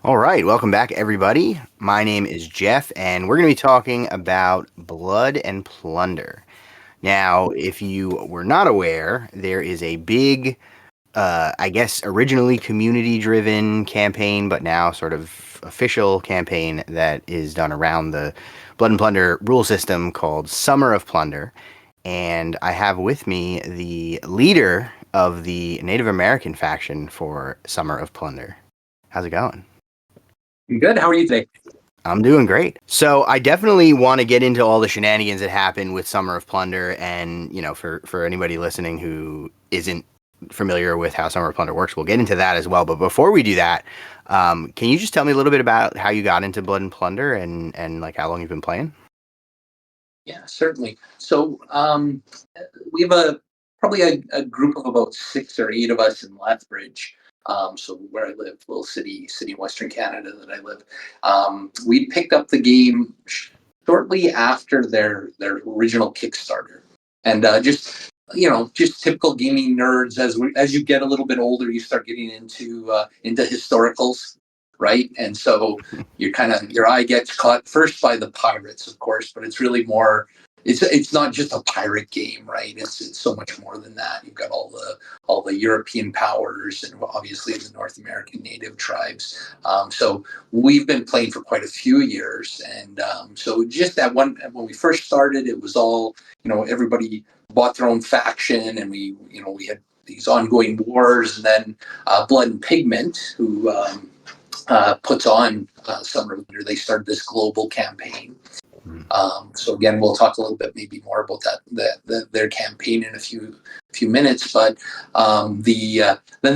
All right, welcome back, everybody. My name is Jeff, and we're going to be talking about Blood and Plunder. Now, if you were not aware, there is a big, I guess, originally community driven campaign, but now sort of official campaign that is done around the Blood and Plunder rule system called Summer of Plunder. And I have with me the leader of the Native American faction for Summer of Plunder. How's it going? Good. How are you today? I'm doing great. So I definitely want to get into all the shenanigans that happened with Summer of Plunder, and for anybody listening who isn't familiar with how Summer of Plunder works, we'll get into that as well. But before we do that, can you just tell me a little bit about how you got into Blood and Plunder and like how long you've been playing? Yeah, certainly. So we have probably a group of about 6 or 8 of us in Lethbridge. So where I live, little city in Western Canada that I live. We picked up the game shortly after their original Kickstarter, and just typical gaming nerds. As you get a little bit older, you start getting into historicals, right? And so your eye gets caught first by the pirates, of course, but it's really more. It's not just a pirate game, right? It's so much more than that. You've got all the European powers and obviously the North American native tribes. So we've been playing for quite a few years, and so just that one when we first started, it was all everybody bought their own faction, and we had these ongoing wars, and then Blood and Pigment, who puts on Summer of Plunder. They started this global campaign. So again, we'll talk a little bit maybe more about their campaign in a few minutes. But then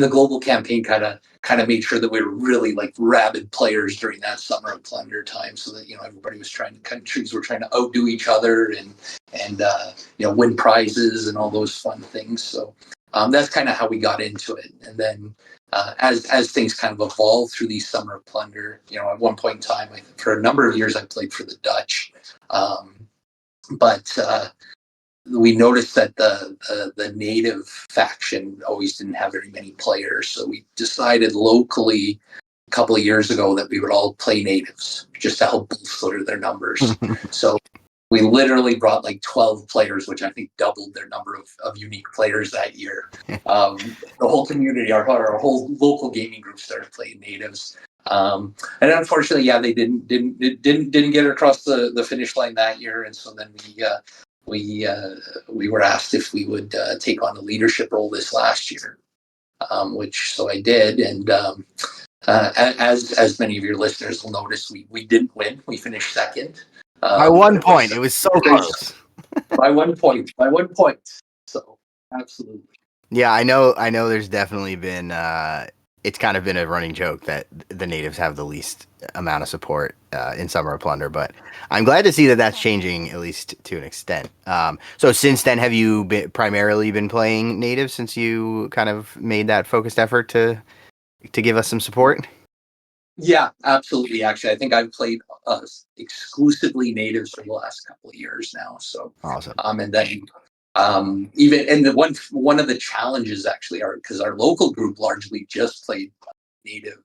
the global campaign kind of made sure that we were really like rabid players during that Summer of Plunder time, so that everybody was countries were trying to outdo each other and win prizes and all those fun things. So that's kind of how we got into it, and then. As things kind of evolved through these Summer of Plunder, at one point in time, for a number of years, I played for the Dutch, but we noticed that the native faction always didn't have very many players, so we decided locally a couple of years ago that we would all play natives just to help bolster their numbers. So we literally brought like 12 players, which I think doubled their number of unique players that year. The whole community, our whole local gaming group started playing natives. And unfortunately, yeah, they didn't get across the finish line that year. And so then we were asked if we would take on a leadership role this last year, which so I did. And as many of your listeners will notice, we didn't win. We finished second. By 1 point, it was so close. By 1 point. So absolutely. Yeah, I know. There's definitely been. It's kind of been a running joke that the natives have the least amount of support in Summer of Plunder, but I'm glad to see that that's changing, at least to an extent. So since then, have you primarily been playing natives since you kind of made that focused effort to give us some support? Yeah, absolutely. Actually, I think I've played exclusively natives for the last couple of years now. So Awesome. And then even and one of the challenges actually are because our local group largely just played native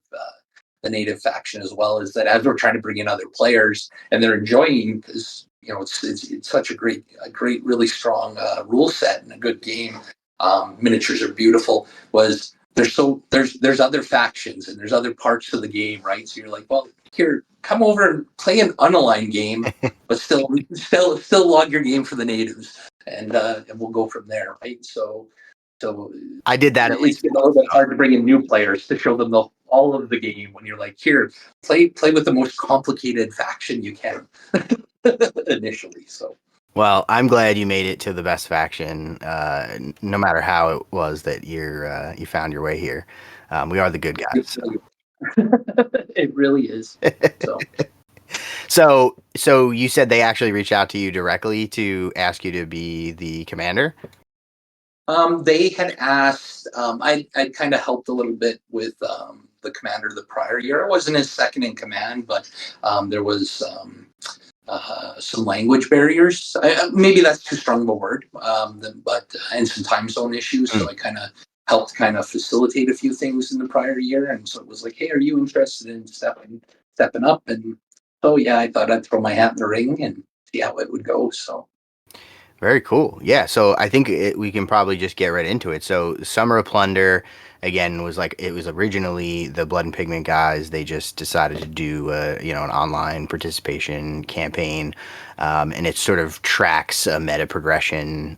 the native faction, as well as that, as we're trying to bring in other players and they're enjoying, because it's such a great really strong rule set and a good game. Miniatures are beautiful. There's other factions and there's other parts of the game, right? So you're like, well, here, come over and play an unaligned game, but still log your game for the natives, and we'll go from there, right? So I did that. It's been a little bit hard to bring in new players to show them all of the game when you're like, here, play with the most complicated faction you can initially. So. Well, I'm glad you made it to the best faction, no matter how it was that you found your way here. We are the good guys. It really is. So you said they actually reached out to you directly to ask you to be the commander? They had asked. I kind of helped a little bit with the commander the prior year. I wasn't his second in command, but there was some language barriers. Maybe that's too strong of a word, but and some time zone issues. So I kind of helped kind of facilitate a few things in the prior year, and so it was like, hey, are you interested in stepping up? And so yeah, I thought I'd throw my hat in the ring and see how it would go. So Very cool. Yeah, so I think we can probably just get right into it. So, Summer of Plunder, again, was like it was originally the Blood and Pigment guys. They just decided to do, an online participation campaign, and it sort of tracks a meta progression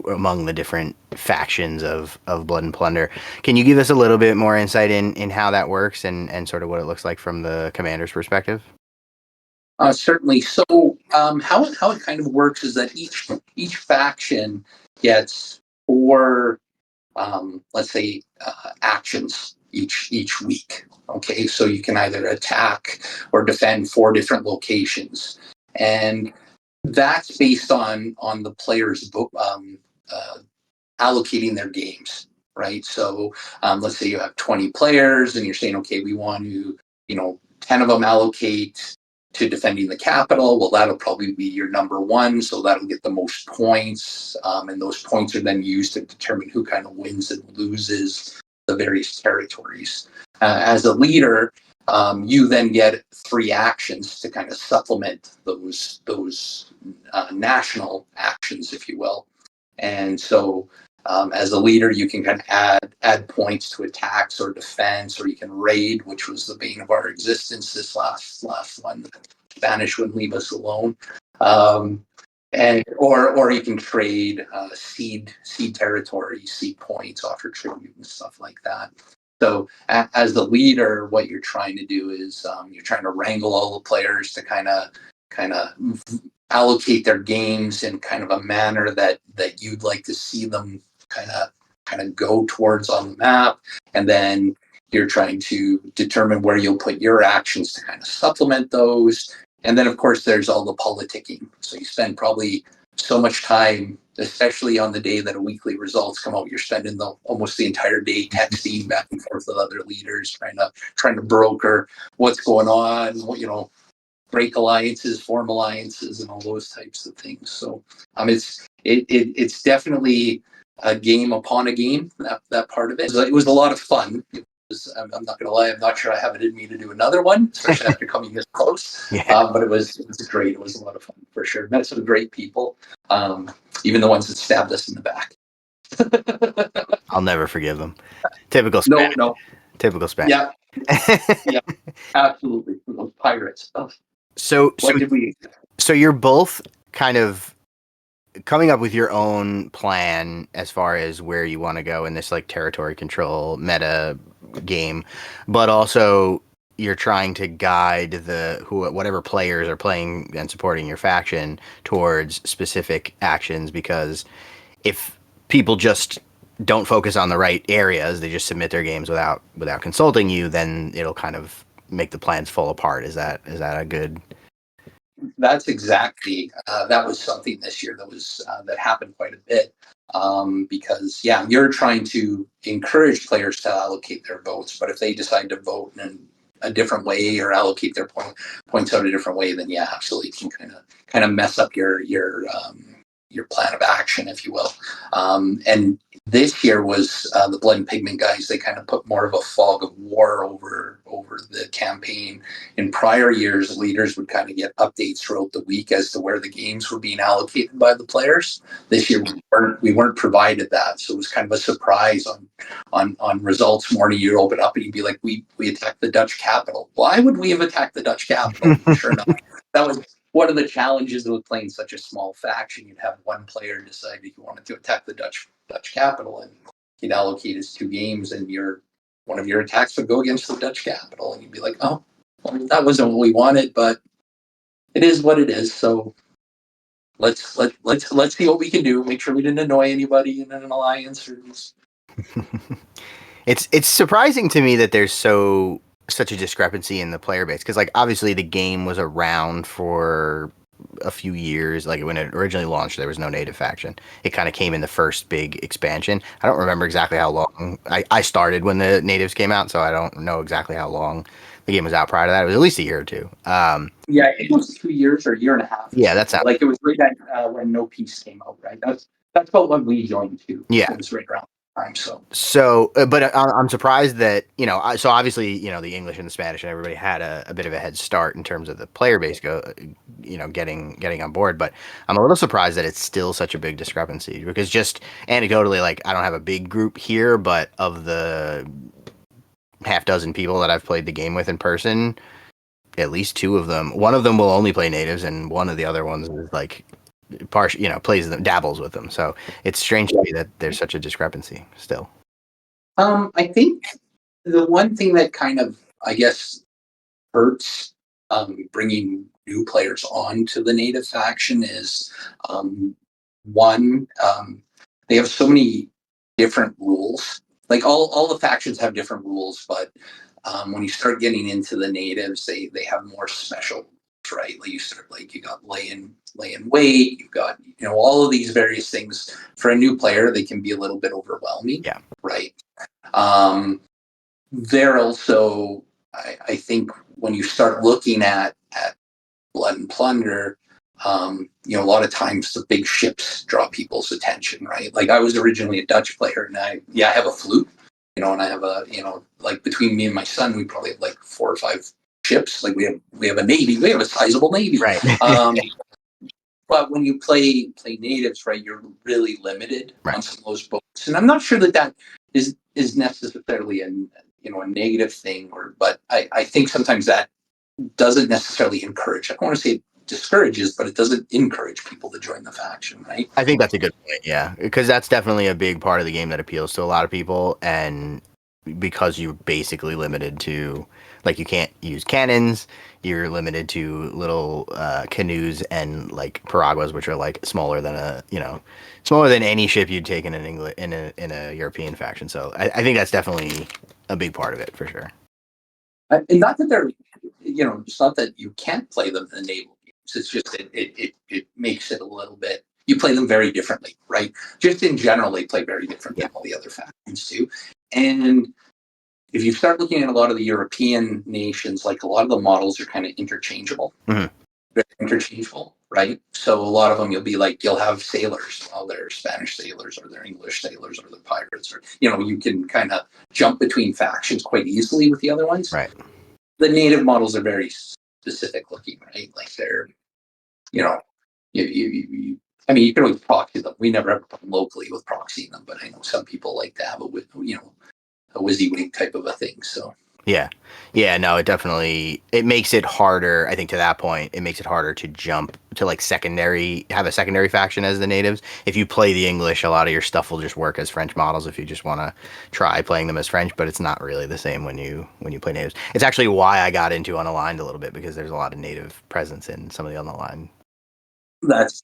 among the different factions of Blood and Plunder. Can you give us a little bit more insight in how that works and sort of what it looks like from the commander's perspective? certainly. So how it kind of works is that each faction gets four, let's say, actions each week. Okay, so you can either attack or defend four different locations, and that's based on the players allocating their games, right? So let's say you have 20 players and you're saying, okay, we want to, 10 of them allocate to defending the capital. Well, that'll probably be your number one. So that'll get the most points. And those points are then used to determine who kind of wins and loses the various territories. As a leader, you then get three actions to kind of supplement those national actions, if you will. And so as a leader, you can kind of add points to attacks or defense, or you can raid, which was the bane of our existence. This last one, the Spanish wouldn't leave us alone, and or you can trade seed territory, seed points, offer tribute, and stuff like that. So as the leader, what you're trying to do is you're trying to wrangle all the players to kind of allocate their games in kind of a manner that you'd like to see them kind of go towards on the map, and then you're trying to determine where you'll put your actions to kind of supplement those. And then of course there's all the politicking, so you spend probably so much time, especially on the day that a weekly results come out, you're spending almost the entire day texting back and forth with other leaders, trying to broker what's going on, break alliances, form alliances, and all those types of things. So it's definitely a game upon a game. That part of it. It was a lot of fun. I'm not going to lie. I'm not sure I have it in me to do another one, especially after coming this close. Yeah. But it was great. It was a lot of fun for sure. Met some great people, even the ones that stabbed us in the back. I'll never forgive them. Typical No, Spanish. no. Typical Spanish. Yeah, yeah, absolutely. Those pirates. So, so, What did we? so you're both kind of coming up with your own plan as far as where you want to go in this like territory control meta game, but also you're trying to guide whatever players are playing and supporting your faction towards specific actions, because if people just don't focus on the right areas, they just submit their games without consulting you, then it'll kind of make the plans fall apart. Is that a good? That's exactly that was something this year that happened quite a bit, because yeah, you're trying to encourage players to allocate their votes, but if they decide to vote in a different way or allocate their points out a different way, then yeah, absolutely, it can kind of mess up your plan of action, if you will. And this year was the Blood and Pigment guys. They kind of put more of a fog of war over the campaign. In prior years, leaders would kind of get updates throughout the week as to where the games were being allocated by the players. This year, we weren't provided that, so it was kind of a surprise on results morning. You open up and you'd be like, we attacked the Dutch capital. Why would we have attacked the Dutch capital? Sure enough, that was one of the challenges with playing such a small faction. You'd have one player decide he wanted to attack the Dutch capital, and he'd allocate his two games, and one of your attacks would go against the Dutch capital, and you'd be like, oh, well, that wasn't what we wanted, but it is what it is. So let's see what we can do. Make sure we didn't annoy anybody in an alliance. It's surprising to me that there's such a discrepancy in the player base, because like obviously the game was around for a few years. Like when it originally launched, there was no native faction. It kind of came in the first big expansion. I don't remember exactly how long. I started when the natives came out, so I don't know exactly how long the game was out prior to that. It was at least a year or two. Yeah, it was 2 years or a year and a half. Yeah, that's not. Like it was right at when No Peace came out. Right, that's about when we joined too. Yeah. It was right around. time. So So, but I'm surprised that, so obviously, the English and the Spanish and everybody had a bit of a head start in terms of the player base getting on board. But I'm a little surprised that it's still such a big discrepancy because just anecdotally, like I don't have a big group here, but of the half dozen people that I've played the game with in person, at least two of them, one of them will only play natives, and one of the other ones is like partial, plays them, dabbles with them. So it's strange to me that there's such a discrepancy still. I think the one thing that kind of, I guess, hurts bringing new players on to the native faction is um, one, they have so many different rules. Like all the factions have different rules, but when you start getting into the natives, they have more special rules, right? Like you start like you got lay in wait, you've got all of these various things. For a new player, they can be a little bit overwhelming, Yeah. right? Um, they're also, I think, when you start looking at Blood and Plunder, a lot of times the big ships draw people's attention, right? Like I was originally a Dutch player, and I have a flute, and I have like between me and my son, we probably have like 4 or 5 ships. Like we have a navy, we have a sizable navy. Right. But when you play natives, right, you're really limited Right. on some of those boats, and I'm not sure that is necessarily a negative thing, but I think sometimes that doesn't necessarily encourage. I don't want to say it discourages, but it doesn't encourage people to join the faction, right? I think that's a good point. Yeah, because that's definitely a big part of the game that appeals to a lot of people, and because you're basically limited to, like, you can't use cannons. You're limited to little canoes and like piraguas, which are like smaller than any ship you'd take in an English in a European faction. So I think that's definitely a big part of it for sure. And not that they're, it's not that you can't play them in the naval games. It's just it makes it a little bit. You play them very differently, right? Just in general, they play very different Yeah. than all the other factions too. And if you start looking at a lot of the European nations, like a lot of the models are kind of interchangeable. Mhm. They're interchangeable, right? So a lot of them you'll have sailors. Well, they're Spanish sailors or they're English sailors or they're pirates, or you can kind of jump between factions quite easily with the other ones. Right. The native models are very specific looking, right? Like they're, you know, I mean, you can always proxy them. We never have a problem locally with proxying them, but I know some people like to have a WYSIWYG type of a thing. So Yeah. Yeah, no, it makes it harder, I think to that point, it makes it harder to jump to like have a secondary faction as the natives. If you play the English, a lot of your stuff will just work as French models if you just want to try playing them as French, but it's not really the same when you play natives. It's actually why I got into unaligned a little bit because there's a lot of native presence in some of the unaligned. that's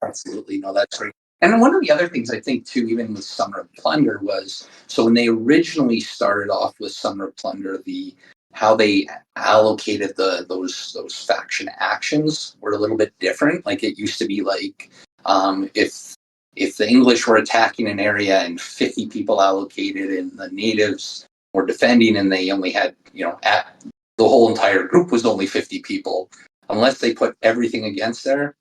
absolutely no, that's right. And one of the other things I think too, even with Summer of Plunder, was so when they originally started off with Summer of Plunder, the how they allocated those faction actions were a little bit different. Like it used to be like if the English were attacking an area and 50 people allocated, and the natives were defending, and they only had the whole entire group was only 50 people, unless they put everything against there,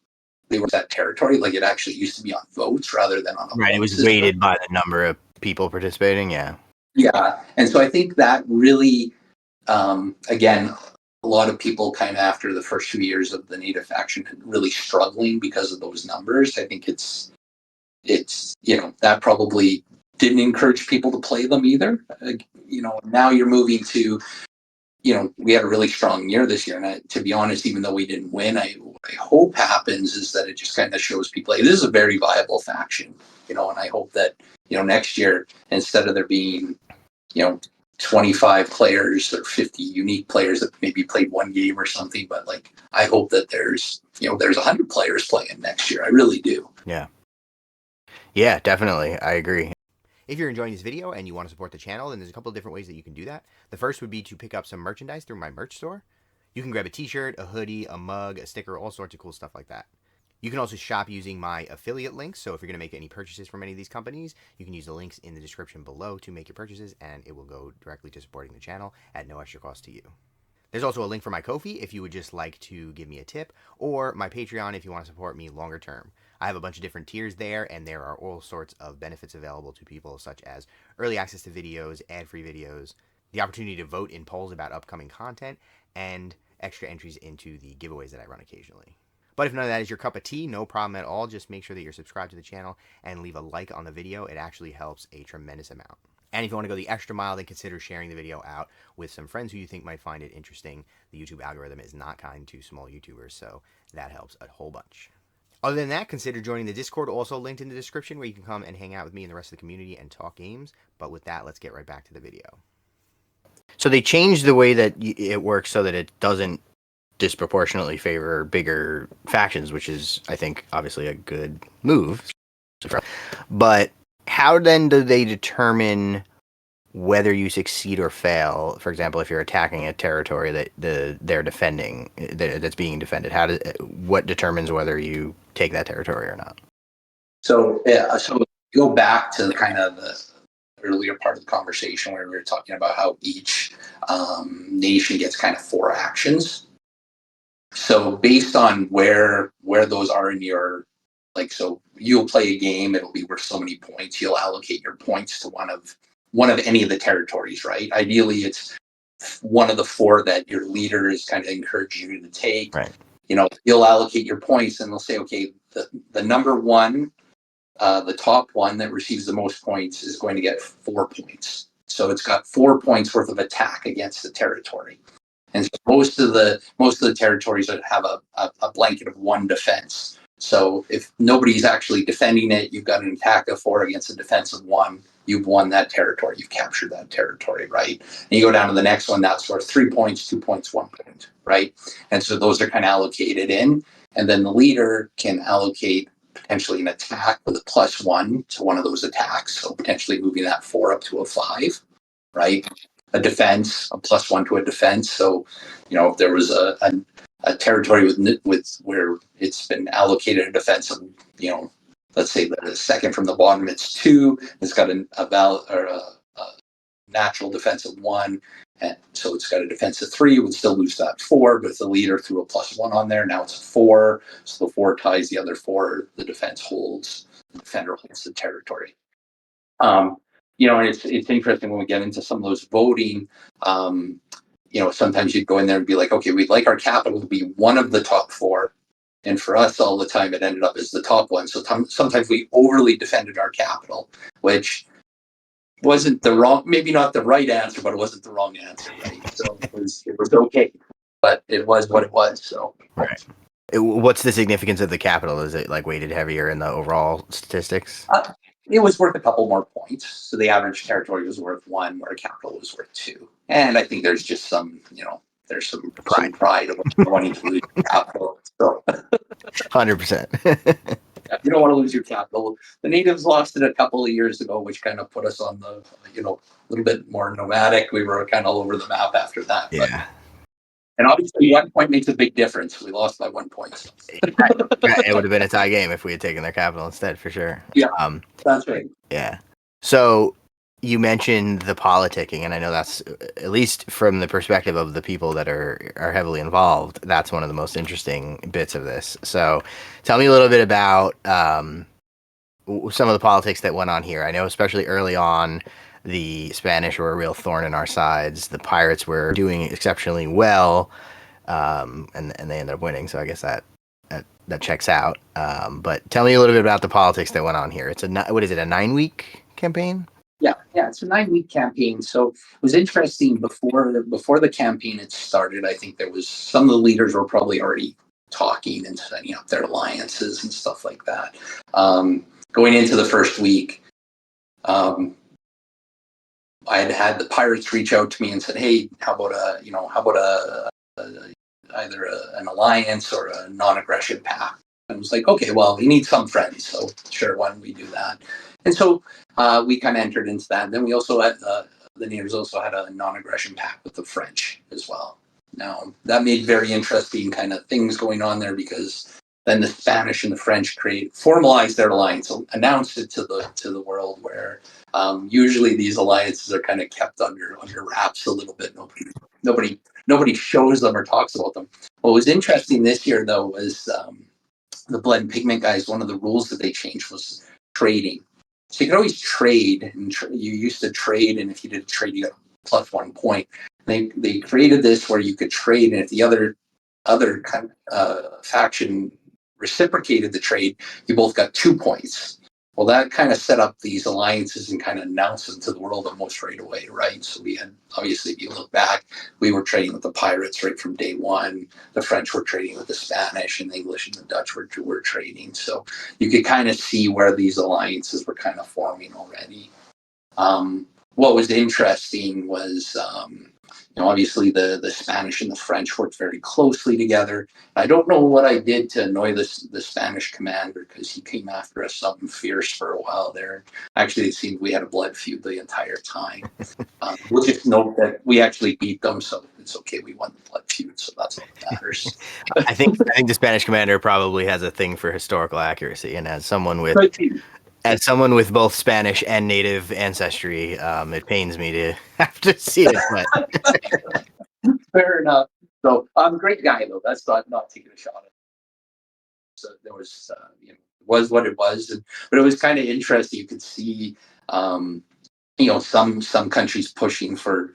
they were that territory. Like it actually used to be on votes rather than on a Right, it point was system. weighted by the number of people participating, yeah. Yeah, and so I think that really, again, a lot of people kind of after the first few years of the native faction really struggling because of those numbers. I think it's that probably didn't encourage people to play them either. Now you're moving to we had a really strong year this year. And to be honest, even though we didn't win, what I hope happens is that it just kind of shows people, hey, this is a very viable faction, and I hope that, next year, instead of there being, you know, 25 players or 50 unique players that maybe played one game or something, but like, I hope that there's 100 players playing next year. I really do. Yeah. Yeah, definitely. I agree. If you're enjoying this video and you want to support the channel, then there's a couple of different ways that you can do that. The first would be to pick up some merchandise through my merch store. You can grab a t-shirt, a hoodie, a mug, a sticker, all sorts of cool stuff like that. You can also shop using my affiliate links. So if you're going to make any purchases from any of these companies, you can use the links in the description below to make your purchases, and it will go directly to supporting the channel at no extra cost to you. There's also a link for my Ko-fi if you would just like to give me a tip, or my Patreon if you want to support me longer term. I have a bunch of different tiers there, and there are all sorts of benefits available to people, such as early access to videos, ad-free videos, the opportunity to vote in polls about upcoming content, and extra entries into the giveaways that I run occasionally. But if none of that is your cup of tea, no problem at all. Just make sure that you're subscribed to the channel and leave a like on the video. It actually helps a tremendous amount. And if you want to go the extra mile, then consider sharing the video out with some friends who you think might find it interesting. The YouTube algorithm is not kind to small YouTubers, so that helps a whole bunch. Other than that, consider joining the Discord, also linked in the description, where you can come and hang out with me and the rest of the community and talk games. But with that, let's get right back to the video. So they changed the way that it works so that it doesn't disproportionately favor bigger factions, which is, I think, obviously a good move. But how then do they determine whether you succeed or fail? For example, if you're attacking a territory that they're defending, that's being defended, what determines whether you take that territory or not? So yeah, so go back to kind of the earlier part of the conversation where we were talking about how each nation gets kind of 4 actions. So based on where those are in your, like, so you'll play a game, it'll be worth so many points. You'll allocate your points to one of any of the territories, right? Ideally, it's one of the 4 that your leader is kind of encouraging you to take. Right. You know, you'll allocate your points, and they'll say, okay, the number 1, the top one that receives the most points is going to get 4 points. So it's got 4 points worth of attack against the territory. And so most of the territories have a blanket of 1 defense. So if nobody's actually defending it, you've got an attack of 4 against a defense of 1. You've won that territory. You've captured that territory, right? And you go down to the next one. That's worth 3 points, 2 points, 1 point, right? And so those are kind of allocated in. And then the leader can allocate potentially an attack with a +1 to one of those attacks. So potentially moving that 4 up to a 5, right? A defense, a +1 to a defense. So, you know, if there was a territory with where it's been allocated a defense of, you know, let's say the second from the bottom, it's 2. It's got a natural defense of 1, and so it's got a defense of 3. It would still lose that 4, but the leader threw a +1 on there. Now it's a 4. So the 4 ties the other 4. The defense holds. The defender holds the territory. You know, and it's interesting when we get into some of those voting. You know, sometimes you'd go in there and be like, okay, we'd like our capital to be one of the top 4. And for us, all the time, it ended up as the top one. So sometimes we overly defended our capital, which wasn't maybe not the right answer, but it wasn't the wrong answer, right? So it was okay, but it was what it was. So Right. What's the significance of the capital? Is it like weighted heavier in the overall statistics? It was worth a couple more points. So the average territory was worth 1, where capital was worth 2. And I think there's just some, you know, there's some pride of wanting to lose capital. So 100%. you don't want to lose your capital. The natives lost it a couple of years ago, which kind of put us on the, you know, a little bit more nomadic. We were kind of all over the map after that. Yeah. But, and obviously 1 point makes a big difference. We lost by 1 point. It would have been a tie game if we had taken their capital instead, for sure. Yeah, that's right. Yeah. So you mentioned the politicking, and I know that's, at least from the perspective of the people that are heavily involved, that's one of the most interesting bits of this. So tell me a little bit about some of the politics that went on here. I know especially early on, the Spanish were a real thorn in our sides. The pirates were doing exceptionally well, and they ended up winning. So I guess that checks out. But tell me a little bit about the politics that went on here. It's a 9-week campaign? Yeah, it's a 9-week campaign. So it was interesting before the campaign had started. I think there was some of the leaders were probably already talking and setting up their alliances and stuff like that. Going into the first week, I had the pirates reach out to me and said, "Hey, how about either an alliance or a non-aggression pact?" And I was like, "Okay, well, we need some friends, so sure, why don't we do that?" And so we kind of entered into that. And then we also had the neighbors also had a non-aggression pact with the French as well. Now that made very interesting kind of things going on there, because then the Spanish and the French formalized their alliance, announced it to the world, where usually these alliances are kind of kept under wraps a little bit. Nobody shows them or talks about them. What was interesting this year, though, was the blood and pigment guys, one of the rules that they changed was trading. So you could always trade, and you used to trade, and if you did a trade, you got plus 1 point. They created this where you could trade, and if the other kind faction reciprocated the trade, you both got 2 points. Well, that kind of set up these alliances and kind of announced them to the world almost right away, right? So we had, obviously, if you look back, we were trading with the pirates right from day one. The French were trading with the Spanish, and the English and the Dutch were trading. So you could kind of see where these alliances were kind of forming already. What was interesting was, obviously the Spanish and the French worked very closely together. I don't know what I did to annoy the Spanish commander, because he came after us something fierce for a while there. Actually, it seemed we had a blood feud the entire time. We'll just note that we actually beat them, so it's okay. We won the blood feud, so that's all that matters. I think the Spanish commander probably has a thing for historical accuracy, and as someone with both Spanish and native ancestry, it pains me to have to see it. But Fair enough. So, great guy though. That's not taking a shot at him. So there was, it was what it was, but it was kind of interesting. You could see, some countries pushing for,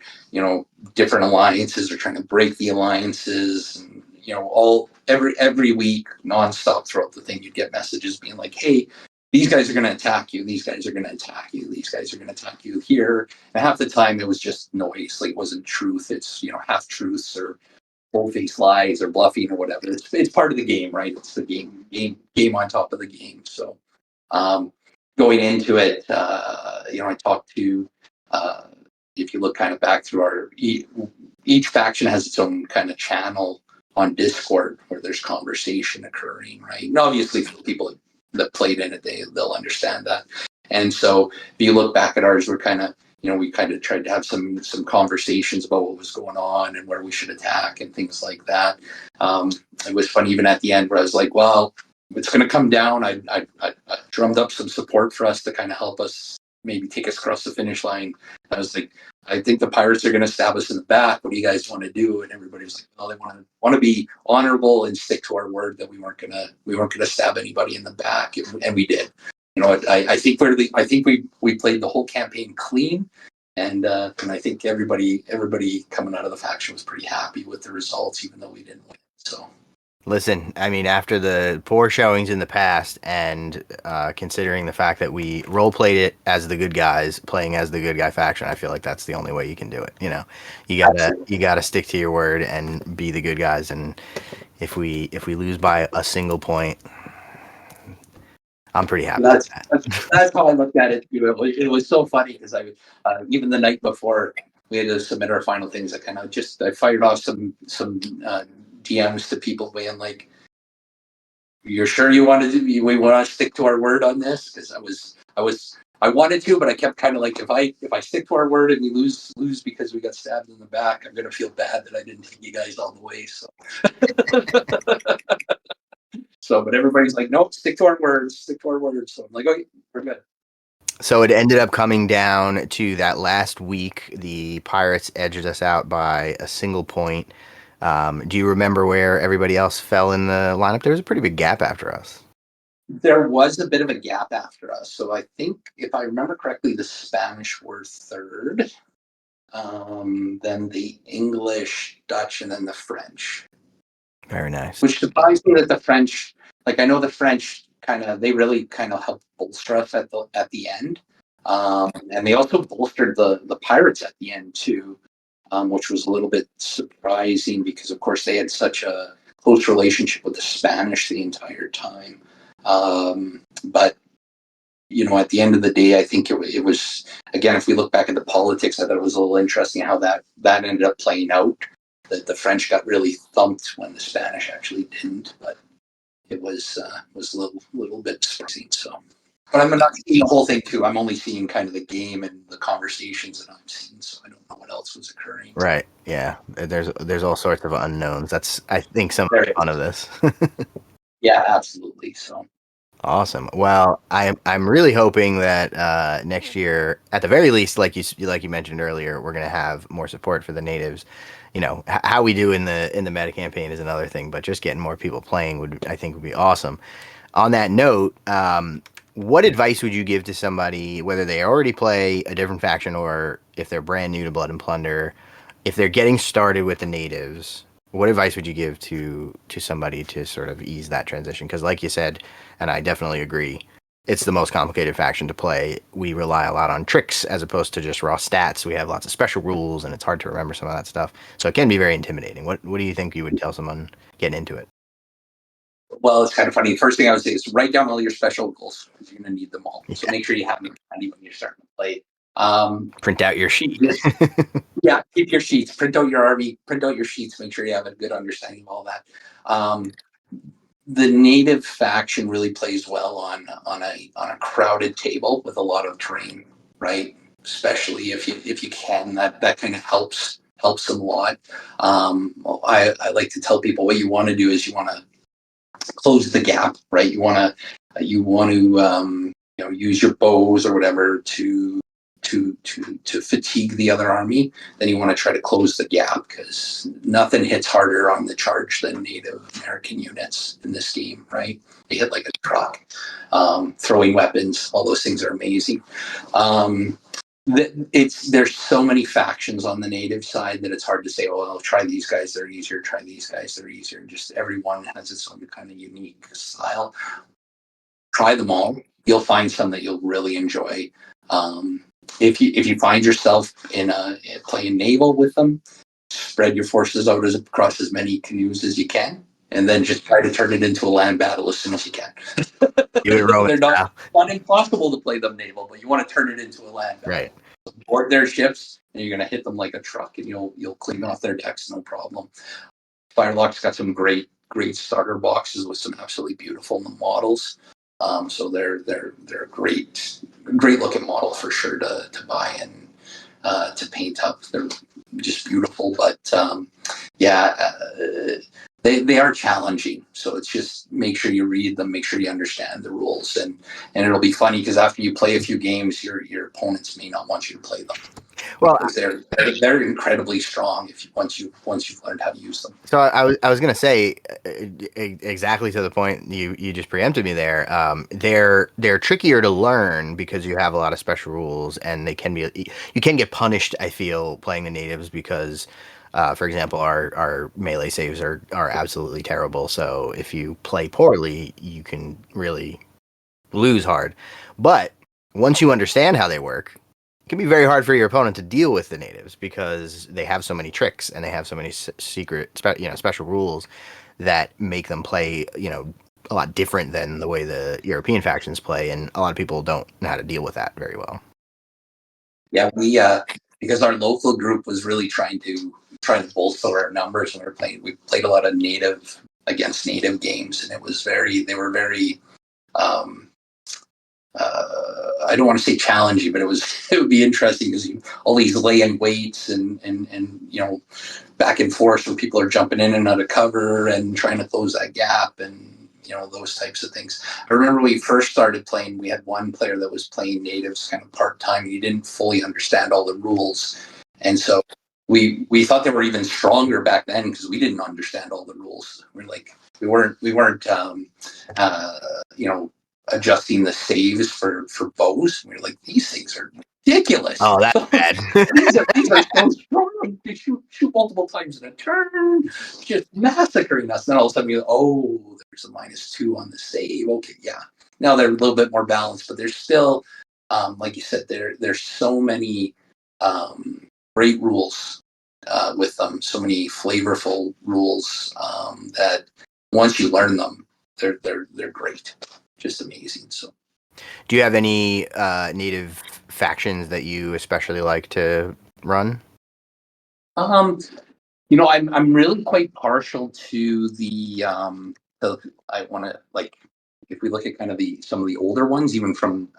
different alliances or trying to break the alliances, and all every week nonstop throughout the thing, you'd get messages being like, "Hey, these guys are going to attack you. These guys are going to attack you. These guys are going to attack you here." And half the time it was just noise. Like, it wasn't truth. It's half truths or full-faced lies or bluffing or whatever. It's part of the game, right? It's the game on top of the game. So, going into it, I talked to, if you look kind of back through each faction has its own kind of channel on Discord where there's conversation occurring, right? And obviously for the people that played in it, they'll understand that. And so if you look back at ours, we're kind of, we kind of tried to have some conversations about what was going on and where we should attack and things like that. It was funny even at the end where I was like, well, it's going to come down. I drummed up some support for us to kind of help us maybe take us across the finish line. I was like, I think the pirates are going to stab us in the back. What do you guys want to do? And everybody was like, well, they want to be honorable and stick to our word that we weren't gonna stab anybody in the back, and we did. I think we played the whole campaign clean, and I think everybody coming out of the faction was pretty happy with the results, even though we didn't win. So. listen, I mean, after the poor showings in the past, and considering the fact that we role played it as the good guys, playing as the good guy faction, I feel like that's the only way you can do it. You gotta stick to your word and be the good guys. And if we lose by a single point, I'm pretty happy. That's how I looked at it too. It was so funny because even the night before we had to submit our final things, I fired off some DMs to people being like, "You're sure we want to stick to our word on this?" Because I wanted to, but I kept kind of like, if I stick to our word and we lose because we got stabbed in the back, I'm gonna feel bad that I didn't take you guys all the way. So. So, but everybody's like, nope, stick to our words. So I'm like, okay, we're good. So it ended up coming down to that last week. The Pirates edged us out by a single point. Do you remember where everybody else fell in the lineup? There was a pretty big gap after us. There was a bit of a gap after us. So I think, if I remember correctly, the Spanish were third, then the English, Dutch, and then the French. Very nice. Which surprised me that the French, like, I know the French they really kind of helped bolster us at the end. And they also bolstered the Pirates at the end too, which was a little bit surprising because, of course, they had such a close relationship with the Spanish the entire time. But at the end of the day, I think it was, again, if we look back at the politics, I thought it was a little interesting how that ended up playing out. That the French got really thumped when the Spanish actually didn't, but it was a little bit surprising. So, but I'm not seeing the whole thing too. I'm only seeing kind of the game and the conversations that I'm seeing, so I don't know what else was occurring. Right. Yeah. There's all sorts of unknowns. That's, I think, some of the fun of this. Yeah, absolutely. So. Awesome. Well, I'm really hoping that next year, at the very least, like you mentioned earlier, we're going to have more support for the natives. How we do in the meta campaign is another thing, but just getting more people playing would I think would be awesome. On that note, what advice would you give to somebody, whether they already play a different faction or if they're brand new to Blood and Plunder, if they're getting started with the natives? What advice would you give to somebody to sort of ease that transition? Because, like you said, and I definitely agree, it's the most complicated faction to play. We rely a lot on tricks as opposed to just raw stats. We have lots of special rules, and it's hard to remember some of that stuff. So it can be very intimidating. What do you think you would tell someone getting into it? Well, it's kind of funny. The first thing I would say is write down all your special rules because you're going to need them all. So Yeah. make sure you have them handy when you're starting to play. Um, Print out your sheet. just yeah, keep your sheets. Print out your army. Print out your sheets. Make sure you have a good understanding of all that. Um, the native faction really plays well on a crowded table with a lot of terrain, right? Especially if you can, that kind of helps them a lot. I like to tell people what you want to do is you want to close the gap, right? You want to use your bows or whatever to fatigue the other army. Then you want to try to close the gap because nothing hits harder on the charge than Native American units in this game, right? They hit like a truck. Throwing weapons, all those things are amazing. Um, there's so many factions on the native side that it's hard to say, oh, I'll try these guys, they're easier, try these guys, they're easier. Just everyone has its own kind of unique style. Try them all. You'll find some that you'll really enjoy. Um, if you find yourself in a playing naval with them, spread your forces out across as many canoes as you can, and then just try to turn it into a land battle as soon as you can. Do it Roman They're not style. not impossible to play them naval, but you want to turn it into a land Right. battle. Board their ships, and you're going to hit them like a truck, and you'll clean off their decks no problem. Firelock's got some great starter boxes with some absolutely beautiful models. So they're a great looking model for sure to buy and to paint up. They're just beautiful, but yeah, they are challenging. So it's just make sure you read them, make sure you understand the rules, and it'll be funny because after you play a few games, your opponents may not want you to play them Well, because they're incredibly strong if once you've learned how to use them. so I was gonna say exactly to the point you just preempted me there. They're trickier to learn because you have a lot of special rules, and you can get punished. I feel playing the natives because, for example, our melee saves are absolutely terrible. So if you play poorly, you can really lose hard. But once you understand how they work, it can be very hard for your opponent to deal with the natives because they have so many tricks and they have so many special rules that make them play, a lot different than the way the European factions play, and a lot of people don't know how to deal with that very well. Yeah, we because our local group was really trying to bolster our numbers when we played a lot of native against native games, and they were very um, I don't want to say challenging, but it would be interesting because all these lay-in weights and back and forth when people are jumping in and out of cover and trying to close that gap and those types of things. I remember when we first started playing, we had one player that was playing natives kind of part time. He didn't fully understand all the rules, and so we thought they were even stronger back then because we didn't understand all the rules. We weren't uh, you know adjusting the saves for bows. We were like, these things are ridiculous. Oh, that's bad. These are so strong. They shoot multiple times in a turn, just massacring us. Then all of a sudden, there's a -2 on the save. Okay, yeah. Now they're a little bit more balanced, but there's still, like you said, there's so many great rules with them. So many flavorful rules that once you learn them, they're great, just amazing. So. Do you have any native factions that you especially like to run? Um, I'm really quite partial to the I want to like if we look at kind of the some of the older ones, even from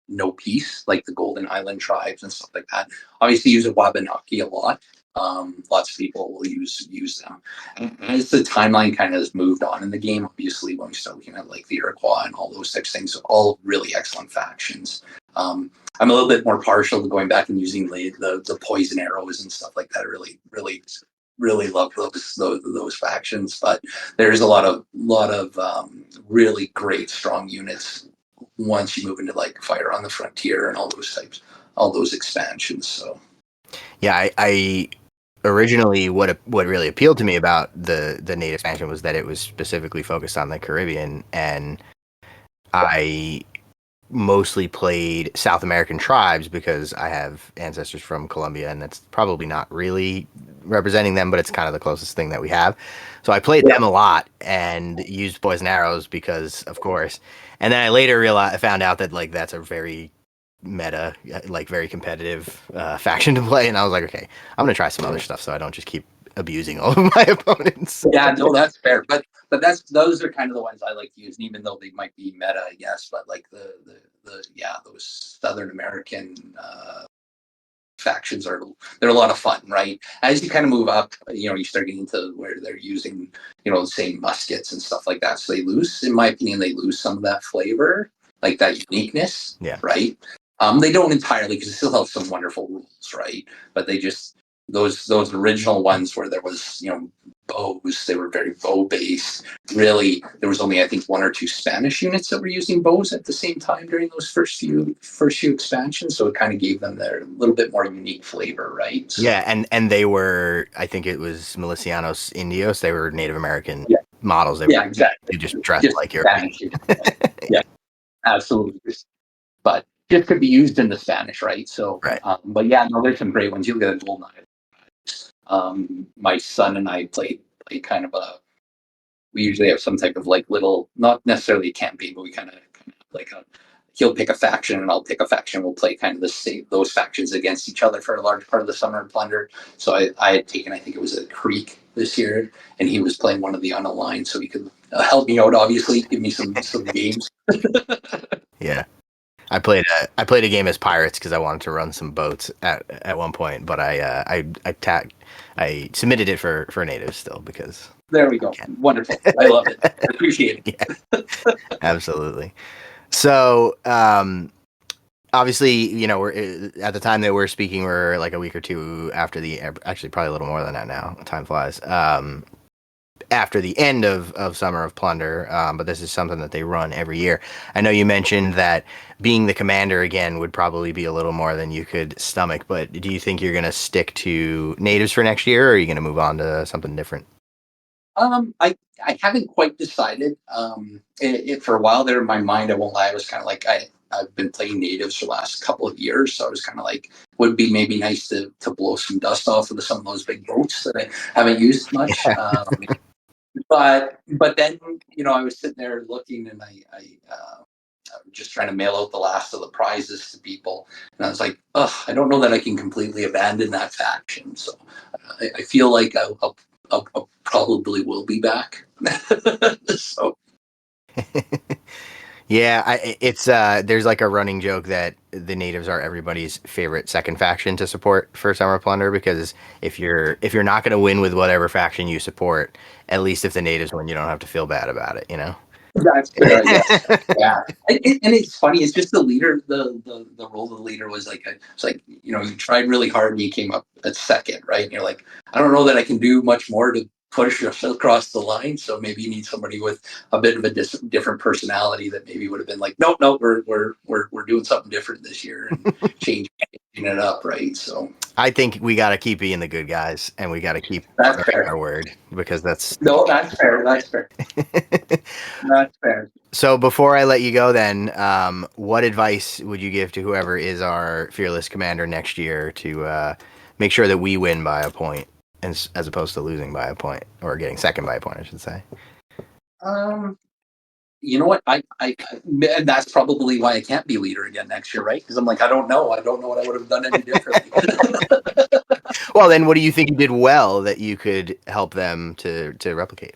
No Peace, like the Golden Island tribes and stuff like that. Obviously, use a Wabanaki a lot. Lots of people will use them. And as the timeline kind of has moved on in the game, obviously, when we start looking at like the Iroquois and all those types of things, all really excellent factions. I'm a little bit more partial to going back and using the poison arrows and stuff like that. I really love those factions, but there's a lot of really great strong units once you move into like Fire on the Frontier and all those expansions. So Yeah, I originally what really appealed to me about the native expansion was that it was specifically focused on the Caribbean, and I mostly played South American tribes because I have ancestors from Colombia, and that's probably not really representing them, but it's kind of the closest thing that we have. So I played yeah, them a lot and used poison arrows because, of course. And then I later realized, I found out that like that's a very meta, like very competitive faction to play, and I was like, okay, I'm gonna try some other stuff so I don't just keep abusing all of my opponents. yeah, no, that's fair. But those are kind of the ones I like to use, even though they might be meta, I guess. But like the yeah, those Southern American factions they're a lot of fun, right? As you kind of move up, you start getting to where they're using, the same muskets and stuff like that. So in my opinion, they lose some of that flavor, like that uniqueness, Yeah. right? They don't entirely because they still have some wonderful rules, right? But they just those original ones where there was, bows, they were very bow based. Really, there was only I think one or two Spanish units that were using bows at the same time during those first few expansions. So it kind of gave them their little bit more unique flavor, right? So Yeah, and they were, I think it was Milicianos Indios. They were Native American yeah, models. yeah, exactly. They just dressed Just like Spanish Europeans. units. Yeah, absolutely. But just could be used in the Spanish, right? So, Right. but yeah, no, there's some great ones. You'll get a golden eye. My son and I play kind of a. We usually have some type of like little, not necessarily a campaign, but we kind of like a. He'll pick a faction and I'll pick a faction. We'll play kind of the same those factions against each other for a large part of the Summer of Plunder. So I had taken, I think it was a Creek this year, and he was playing one of the unaligned, so he could help me out. Obviously, give me some games. Yeah. I played a game as pirates because I wanted to run some boats at one point, but I submitted it for natives still because There we I go. can. Wonderful. I love it. I appreciate Yeah, absolutely. So, obviously, we're at the time that we're speaking, we're like a week or two after actually probably a little more than that now. Time flies. After the end of Summer of Plunder, but this is something that they run every year. I know you mentioned that being the commander again would probably be a little more than you could stomach, but do you think you're going to stick to natives for next year, or are you going to move on to something different? I haven't quite decided. For a while there in my mind, I won't lie, I was kind of like I've been playing natives for the last couple of years, so I was kind of like, would be maybe nice to blow some dust off of some of those big boats that I haven't used much. But then I was sitting there looking, and I was just trying to mail out the last of the prizes to people, and I was like, ugh, I don't know that I can completely abandon that faction. So I feel like I'll probably will be back. So Yeah, it's there's like a running joke that the natives are everybody's favorite second faction to support for Summer Plunder because if you're not going to win with whatever faction you support, at least if the natives win, you don't have to feel bad about it, you know? that's fair, I guess. Yeah, and it's funny. It's just the leader. The role of the leader was like it's like you tried really hard and you came up at second, right? And you're like, I don't know that I can do much more to push yourself across the line. So maybe you need somebody with a bit of a different personality that maybe would have been like, nope, nope, we're doing something different this year and changing it up, right? So I think we got to keep being the good guys and we got to keep that's honoring fair. our word because that's No, that's fair. That's fair. That's fair. So before I let you go, then, what advice would you give to whoever is our fearless commander next year to make sure that we win by a point, as opposed to losing by a point or getting second by a point, I should say? Um, you know what? And that's probably why I can't be leader again next year, right? Because I'm like, I don't know. I don't know what I would have done any differently. Well, then, what do you think you did well that you could help them to replicate?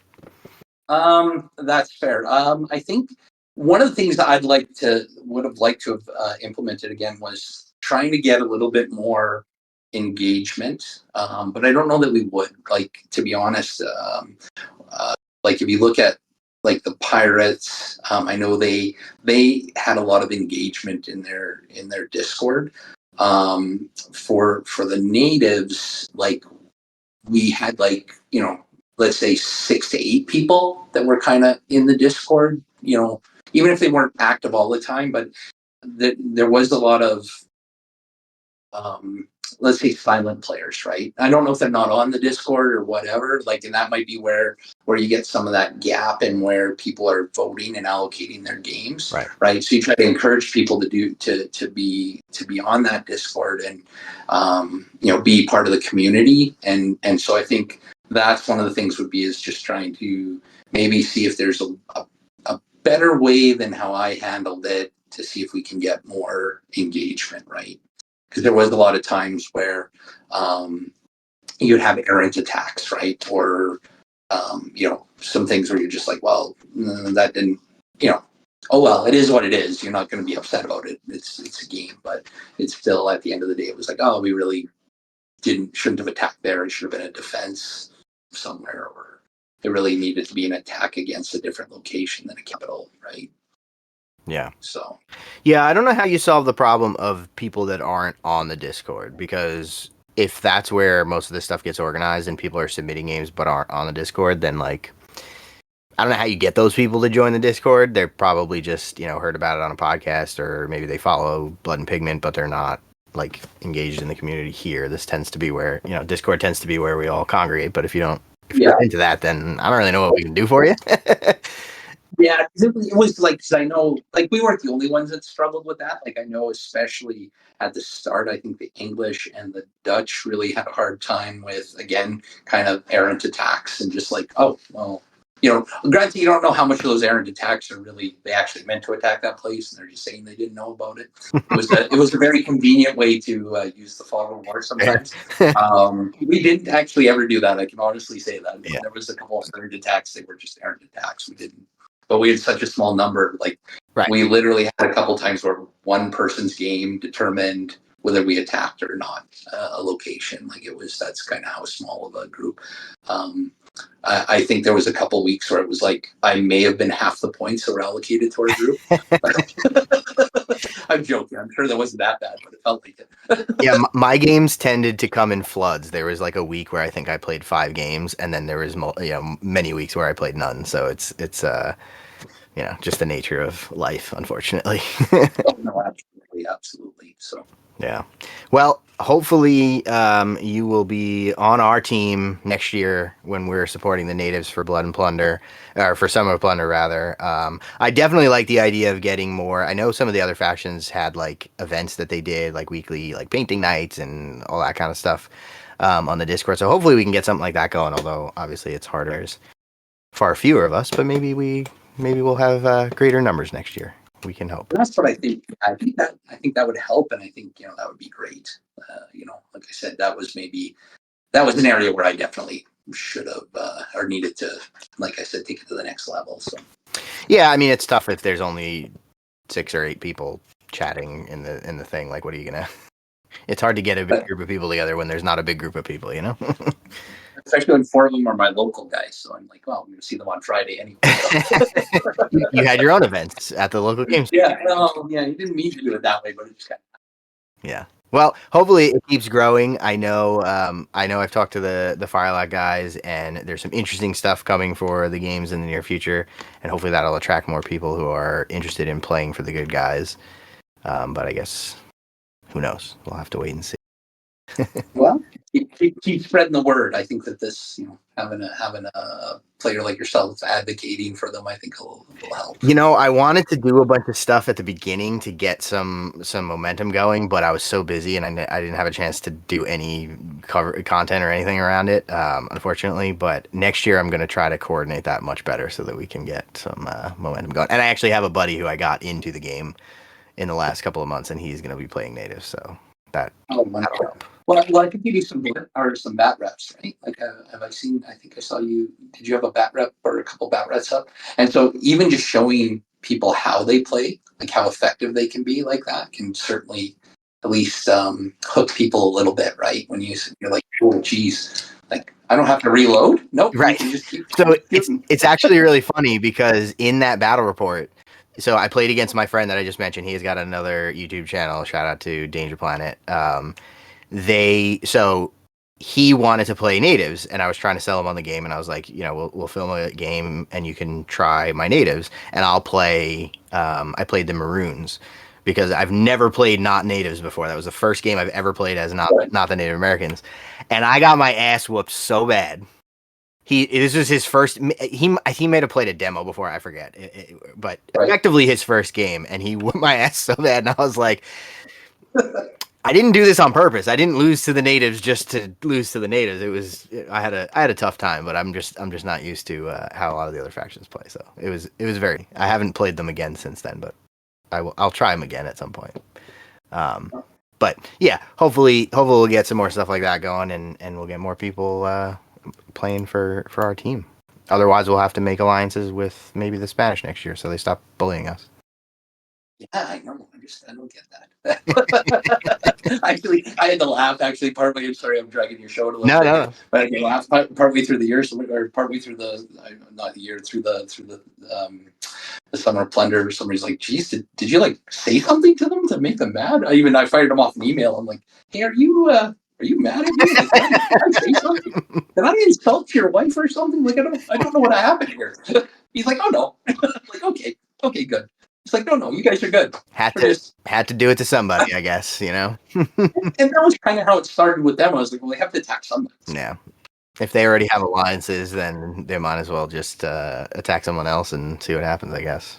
That's fair. I think one of the things that would have liked to have implemented again was trying to get a little bit more. engagement, but I don't know that we would. Like, to be honest, like if you look at like the Pirates, I know they had a lot of engagement in their Discord. For the natives, like we had like, let's say 6 to 8 people that were kind of in the Discord. Even if they weren't active all the time, but there was a lot of, um, let's say, silent players, right? I don't know if they're not on the Discord or whatever, like, and that might be where you get some of that gap and where people are voting and allocating their games, Right. right? So you try to encourage people to be on that Discord and be part of the community, and so I think that's one of the things would be is just trying to maybe see if there's a better way than how I handled it to see if we can get more engagement, right? Because there was a lot of times where you'd have errant attacks, right? Or some things where you're just like, well, that didn't, oh well, it is what it is. You're not going to be upset about it. It's a game, but it's still at the end of the day, it was like, oh, we really shouldn't have attacked there. It should have been a defense somewhere, or it really needed to be an attack against a different location than a capital, right? Yeah. So Yeah, I don't know how you solve the problem of people that aren't on the Discord, because if that's where most of this stuff gets organized and people are submitting games but aren't on the Discord, then like I don't know how you get those people to join the Discord. They're probably just, heard about it on a podcast, or maybe they follow Blood and Pigment, but they're not like engaged in the community here. This tends to be where, Discord tends to be where we all congregate, but if you're yeah. into that, then I don't really know what we can do for you. Yeah, it was like, because I know, like, we weren't the only ones that struggled with that. Like, I know, especially at the start, I think the English and the Dutch really had a hard time with, again, kind of errant attacks and just like, oh, well, granted, you don't know how much of those errant attacks are really, they actually meant to attack that place and they're just saying they didn't know about it. It was a very convenient way to use the fog of war sometimes. We didn't actually ever do that. I can honestly say that. Yeah. There was a couple of errant attacks. They were just errant attacks. We didn't. But we had such a small number. Like, Right. we literally had a couple times where one person's game determined whether we attacked or not a location. Like, that's kind of how small of a group. I think there was a couple weeks where it was like I may have been half the points that were allocated to our group. I'm joking. I'm sure that wasn't that bad, but it felt like it. Yeah, my games tended to come in floods. There was like a week where I think I played 5 games, and then there was many weeks where I played none. So it's just the nature of life, unfortunately. Oh, no, absolutely. So Yeah. Well, hopefully you will be on our team next year when we're supporting the natives for Blood and Plunder, or for Summer of Plunder, rather. I definitely like the idea of getting more. I know some of the other factions had like events that they did, like weekly, like painting nights and all that kind of stuff on the Discord. So hopefully we can get something like that going, although obviously it's harder. There's far fewer of us, but maybe we'll have greater numbers next year. We can hope. that's what I think. I think that would help, and I think that would be great. Like I said, that was an area where I definitely should have or needed to, like I said, take it to the next level. So Yeah, I mean it's tough if there's only 6 or 8 people chatting in the thing. Like, what are you gonna? It's hard to get a big group of people together when there's not a big group of people, especially when 4 of them are my local guys, so I'm like, well, I'm going to see them on Friday anyway. You had your own events at the local games. Yeah, you didn't mean to do it that way, but it just got. Yeah. Well, hopefully it keeps growing. I know I've talked to the Firelog guys, and there's some interesting stuff coming for the games in the near future, and hopefully that'll attract more people who are interested in playing for the good guys. But I guess who knows? We'll have to wait and see. Well, keep spreading the word. I think that this, having a player like yourself advocating for them, I think will help. I wanted to do a bunch of stuff at the beginning to get some momentum going, but I was so busy and I didn't have a chance to do any content or anything around it, unfortunately. But next year I'm going to try to coordinate that much better so that we can get some momentum going. And I actually have a buddy who I got into the game in the last couple of months, and he's going to be playing native, so that'll help. Well, I could give you some bat reps, right? Like, have I seen? I think I saw you. Did you have a bat rep or a couple bat reps up? And so, even just showing people how they play, like how effective they can be, like that, can certainly at least hook people a little bit, right? When you're like, oh, geez, like I don't have to reload. Nope, you Right. can just keep So shooting. it's actually really funny because in that battle report, so I played against my friend that I just mentioned. He's got another YouTube channel. Shout out to Danger Planet. So he wanted to play natives, and I was trying to sell him on the game, and I was like, we'll film a game, and you can try my natives, and I'll play. I played the Maroons because I've never played not natives before. That was the first game I've ever played as not the Native Americans, and I got my ass whooped so bad. This was his first. He may have played a demo before. I forget, but Right. effectively his first game, and he whooped my ass so bad, and I was like, I didn't do this on purpose. I didn't lose to the natives just to lose to the natives. I had a tough time, but I'm just not used to how a lot of the other factions play. So it was very. I haven't played them again since then, but I'll try them again at some point. But yeah, hopefully we'll get some more stuff like that going, and we'll get more people playing for our team. Otherwise, we'll have to make alliances with maybe the Spanish next year, so they stop bullying us. Yeah, I know. I don't get that. Actually, I had to laugh. Actually, partway. I'm sorry, I'm dragging your show a little No, bit no, here, no. but I had to laugh partway through the year, or partway through not the year, the Summer of Plunder. Somebody's like, "Geez, did you like say something to them to make them mad?" I fired them off an email. I'm like, "Hey, are you mad at me? Like, did I say something? Did I insult your wife or something? Like, I don't know what happened here." He's like, "Oh no." I'm like, okay, good. It's like, no, you guys are good. Had to do it to somebody, I guess. And that was kind of how it started with them. I was like, well, they have to attack somebody. Yeah. If they already have alliances, then they might as well just attack someone else and see what happens, I guess.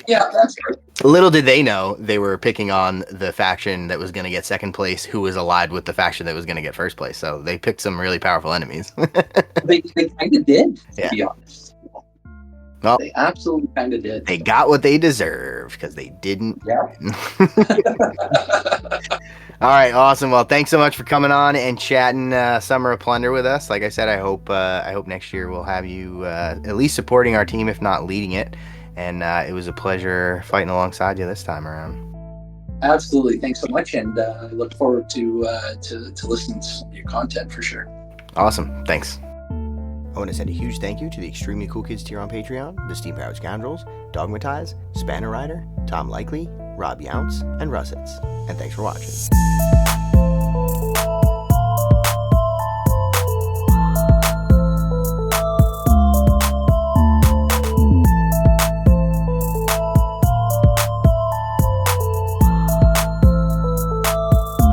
Yeah, that's right. Little did they know they were picking on the faction that was going to get second place, who was allied with the faction that was going to get first place. So they picked some really powerful enemies. They kind of did, to Yeah. be honest. Well, they absolutely kind of did. They got what they deserved because they didn't. Yeah. All right, awesome. Well, thanks so much for coming on and chatting Summer of Plunder with us. Like I said, I hope next year we'll have you at least supporting our team, if not leading it. And it was a pleasure fighting alongside you this time around. Absolutely. Thanks so much, and I look forward to listening to some of your content for sure. Awesome. Thanks. I want to send a huge thank you to the extremely cool kids tier on Patreon, the Steam Powered Scoundrels, Dogmatize, Spanner Rider, Tom Likely, Rob Younce, and Russets. And thanks for watching.